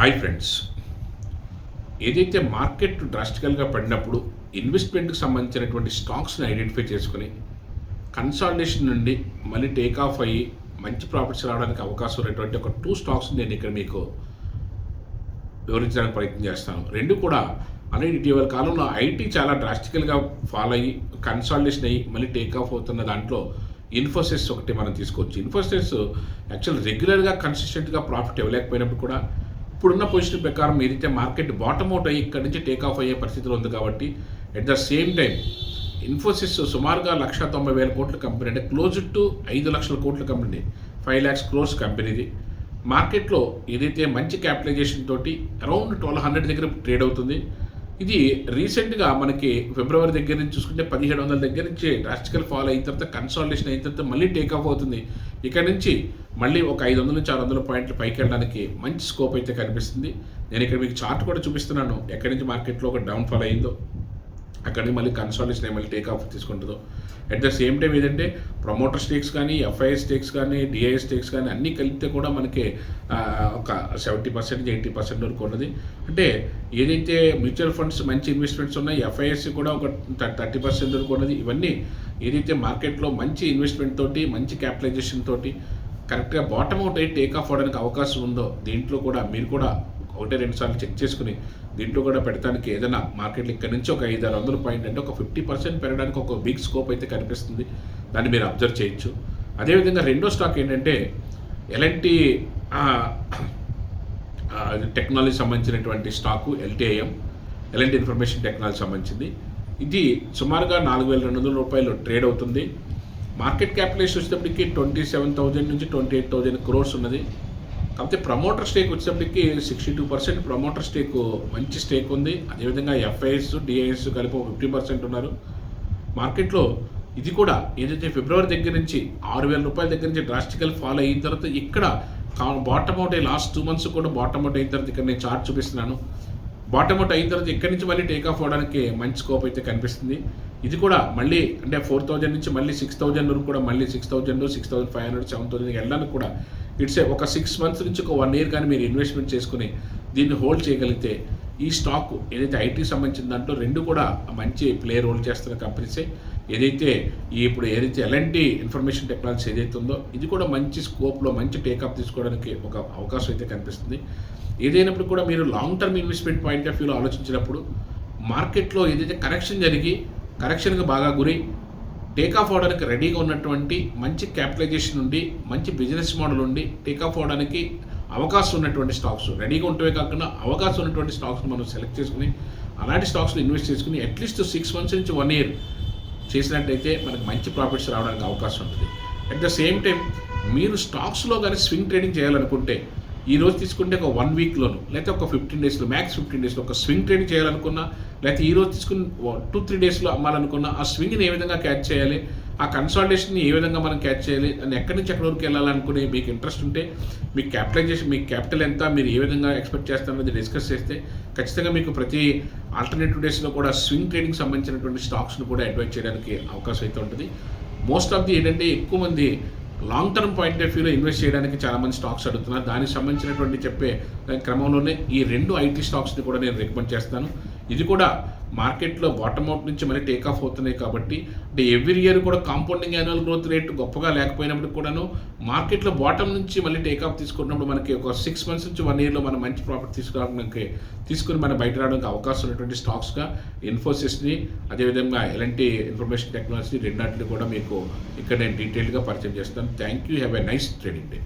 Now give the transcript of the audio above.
Hi friends. ఏదైతే market డ్రాస్టికల్గా పడినప్పుడు ఇన్వెస్ట్మెంట్కి సంబంధించినటువంటి స్టాక్స్ని ఐడెంటిఫై చేసుకుని కన్సాలిడేషన్ నుండి మళ్ళీ టేక్ ఆఫ్ అయ్యి మంచి ప్రాఫిట్స్ రావడానికి అవకాశం ఉన్నటువంటి ఒక 2 స్టాక్స్ నేను ఇక్కడ మీకు వివరించడానికి ప్రయత్నం చేస్తాను. రెండు కూడా అనేది ఇటీవల కాలంలో ఐటీ చాలా డ్రాస్టికల్గా ఫాల్ అయ్యి కన్సాలిడేషన్ అయ్యి మళ్ళీ టేక్ ఆఫ్ అవుతున్న దాంట్లో ఇన్ఫోసిస్ ఒకటి మనం తీసుకోవచ్చు. ఇన్ఫోసిస్ యాక్చువల్ రెగ్యులర్గా కన్సిస్టెంట్గా ప్రాఫిట్ ఇవ్వలేకపోయినప్పుడు కూడా ఇప్పుడున్న పొజిషన్ ప్రకారం ఏదైతే మార్కెట్ బాటమ్ అవుట్ అయ్యి ఇక్కడి నుంచి టేక్ ఆఫ్ అయ్యే పరిస్థితిలో ఉంది కాబట్టి at the same time Infosys సుమారుగా 1,90,000 కోట్ల కంపెనీ, అంటే క్లోజ్ టు 5 లక్షల కోట్ల కంపెనీ, 5 lakhs crores కంపెనీది. మార్కెట్లో ఏదైతే మంచి క్యాపిటలైజేషన్ తోటి అరౌండ్ 1,200 దగ్గర ట్రేడ్ అవుతుంది. ఇది రీసెంట్గా మనకి ఫిబ్రవరి దగ్గర నుంచి చూసుకుంటే 1,700 దగ్గర నుంచి డ్రాస్టికల్ ఫాల్ అయిన తర్వాత కన్సాలిడేషన్ అయిన తర్వాత మళ్ళీ టేక్ ఆఫ్ అవుతుంది. ఇక్కడ నుంచి మళ్ళీ ఒక 500 నుంచి 600 పాయింట్లు పైకి వెళ్ళడానికి మంచి స్కోప్ అయితే కనిపిస్తుంది. నేను ఇక్కడ మీకు చార్ట్ కూడా చూపిస్తున్నాను, ఎక్కడి నుంచి మార్కెట్లో ఒక డౌన్ ఫాల్ అయిందో అక్కడి నుంచి మళ్ళీ కన్సాలిడేషన్ అయ్యి మళ్ళీ టేక్ ఆఫ్ తీసుకుంటుందో. అట్ ద సేమ్ టైం ఏదంటే ప్రమోటర్ స్టేక్స్ కానీ, ఎఫ్ఐఎస్ స్టేక్స్ కానీ, డిఐఎస్ స్టేక్స్ కానీ అన్నీ కలిపితే కూడా మనకి ఒక 70% 80% వరకు ఉన్నది. అంటే ఏదైతే మ్యూచువల్ ఫండ్స్ మంచి ఇన్వెస్ట్మెంట్స్ ఉన్నాయి, ఎఫ్ఐఎస్ కూడా ఒక 30% వరకు ఉన్నది. ఇవన్నీ ఏదైతే మార్కెట్లో మంచి ఇన్వెస్ట్మెంట్ తోటి, మంచి క్యాపిటలైజేషన్ తోటి కరెక్ట్గా బాటమ్ అవుట్ అయ్యి టేక్ ఆఫ్ అవడానికి అవకాశం ఉందో దీంట్లో కూడా మీరు కూడా 1-2 సార్లు చెక్ చేసుకుని దీంట్లో కూడా పెడతానికి ఏదైనా మార్కెట్లో ఇక్కడ నుంచి ఒక 500-600 పాయింట్ అంటే ఒక 50% పెరగడానికి ఒక బిగ్ స్కోప్ అయితే కనిపిస్తుంది. దాన్ని మీరు అబ్జర్వ్ చేయొచ్చు. అదేవిధంగా రెండో స్టాక్ ఏంటంటే ఎల్ఎన్టీ టెక్నాలజీ సంబంధించినటువంటి stock LTIM, LNT information technology సంబంధించింది. ఇది సుమారుగా 4,200 రూపాయలు ట్రేడ్ అవుతుంది. మార్కెట్ క్యాపిటలైజేషన్ వచ్చేటప్పటికి 27,000 నుంచి 28,000 crores ఉన్నది. కాకపోతే ప్రమోటర్ స్టేక్ వచ్చేటప్పటికి 62% ప్రమోటర్ స్టేక్ మంచి స్టేక్ ఉంది. అదేవిధంగా ఎఫ్ఐఎస్, డిఐఎస్ కలిపి 50% ఉన్నారు. మార్కెట్లో ఇది కూడా ఏదైతే ఫిబ్రవరి దగ్గర నుంచి 6,000 రూపాయల దగ్గర నుంచి డ్రాస్టికల్ ఫాల్ అయిన తర్వాత ఇక్కడ బాటమ్ అవుట్ అయ్యి లాస్ట్ 2 months కూడా బాటమ్ అవుట్ అయిన తర్వాత ఇక్కడ నేను చార్ట్ చూపిస్తున్నాను. బాటమ్ అవుట్ అయిన తర్వాత ఇక్కడి నుంచి మళ్ళీ టేక్ ఆఫ్ అవడానికి మంచి స్కోప్ అయితే కనిపిస్తుంది. ఇది కూడా మళ్ళీ అంటే 4,000 నుంచి మళ్ళీ 6,000 వరకు కూడా మళ్ళీ 6,000, 6,500, 7,000 వెళ్ళడానికి కూడా ఇట్స్ ఒక 6 months నుంచి ఒక 1 year కానీ మీరు ఇన్వెస్ట్మెంట్ చేసుకుని దీన్ని హోల్డ్ చేయగలిగితే ఈ స్టాక్ ఏదైతే ఐటీ సంబంధించిన దాంట్లో రెండు కూడా మంచి ప్లే రోల్ చేస్తున్న కంపెనీసే. ఏదైతే ఇప్పుడు ఏదైతే ఎల్ఎన్టీ ఇన్ఫర్మేషన్ టెక్నాలజీ ఏదైతే ఉందో ఇది కూడా మంచి స్కోప్లో మంచి టేకప్ తీసుకోవడానికి ఒక అవకాశం అయితే కనిపిస్తుంది. ఏదైనప్పుడు కూడా మీరు long term investment point of వ్యూలో ఆలోచించినప్పుడు మార్కెట్లో ఏదైతే కరెక్షన్ జరిగి కరెక్షన్కి బాగా గురి టేక్ ఆఫ్ అవడానికి రెడీగా ఉన్నటువంటి మంచి క్యాపిటలైజేషన్ ఉండి మంచి బిజినెస్ మోడల్ ఉండి టేక్ ఆఫ్ అవడానికి అవకాశం ఉన్నటువంటి స్టాక్స్ రెడీగా ఉంటవే కాకుండా అవకాశం ఉన్నటువంటి స్టాక్స్ని మనం సెలెక్ట్ చేసుకుని అలాంటి స్టాక్స్ని ఇన్వెస్ట్ చేసుకుని అట్లీస్ట్ 6 months నుంచి 1 year చేసినట్టయితే మనకు మంచి ప్రాఫిట్స్ రావడానికి అవకాశం ఉంటుంది. అట్ ద సేమ్ టైం మీరు స్టాక్స్లో కానీ స్వింగ్ ట్రేడింగ్ చేయాలనుకుంటే ఈరోజు తీసుకుంటే ఒక 1 weekలోను లేకపోతే ఒక 15 daysలో మ్యాక్స్ 15 daysలో ఒక స్వింగ్ ట్రేడింగ్ చేయాలనుకున్నా లేకపోతే ఈరోజు తీసుకుని 2-3 daysలో అమ్మాలనుకున్నా ఆ స్వింగ్ని ఏ విధంగా క్యాచ్ చేయాలి, ఆ కన్సాలిడేషన్ని ఏ విధంగా మనం క్యాచ్ చేయాలి అని ఎక్కడి నుంచి ఎక్కడి వరకు వెళ్ళాలనుకునే మీకు ఇంట్రెస్ట్ ఉంటే మీ క్యాపిటలైజేషన్ మీ క్యాపిటల్ ఎంత మీరు ఏ విధంగా ఎక్స్పెక్ట్ చేస్తారనేది డిస్కస్ చేస్తే ఖచ్చితంగా మీకు ప్రతి ఆల్టర్నేటివ్ డేస్లో కూడా స్వింగ్ ట్రేడింగ్ సంబంధించినటువంటి స్టాక్స్ను కూడా అడ్వైజ్ చేయడానికి అవకాశం అయితే ఉంటుంది. మోస్ట్ ఆఫ్ ది ఏంటంటే ఎక్కువ మంది లాంగ్ టర్మ్ పాయింట్ ఆఫ్ వ్యూలో ఇన్వెస్ట్ చేయడానికి చాలామంది స్టాక్స్ అడుగుతున్నారు. దానికి సంబంధించినటువంటి చెప్పే క్రమంలోనే ఈ 2 ఐటీ స్టాక్స్ని కూడా నేను రికమెండ్ చేస్తాను. ఇది కూడా మార్కెట్లో బాటమ్ అవుట్ నుంచి మళ్ళీ టేక్ ఆఫ్ అవుతున్నాయి కాబట్టి అంటే ఎవ్రీ ఇయర్ కూడా కాంపౌండింగ్ యాన్యువల్ గ్రోత్ రేట్ గొప్పగా లేకపోయినప్పుడు కూడాను మార్కెట్లో బాటమ్ నుంచి మళ్ళీ టేక్ ఆఫ్ తీసుకున్నప్పుడు మనకి ఒక 6 months నుంచి 1 yearలో మనం మంచి ప్రాఫిట్ తీసుకుని మనం బయట రావడానికి అవకాశం ఉన్నటువంటి స్టాక్స్గా ఇన్ఫోసిస్ని అదేవిధంగా ఎల్ఎన్టీ ఇన్ఫర్మేషన్ టెక్నాలజీ రెండాటిని కూడా మీకు ఇక్కడ నేను డీటెయిల్గా పరిచయం చేస్తాను. Thank you. Have a nice trading day.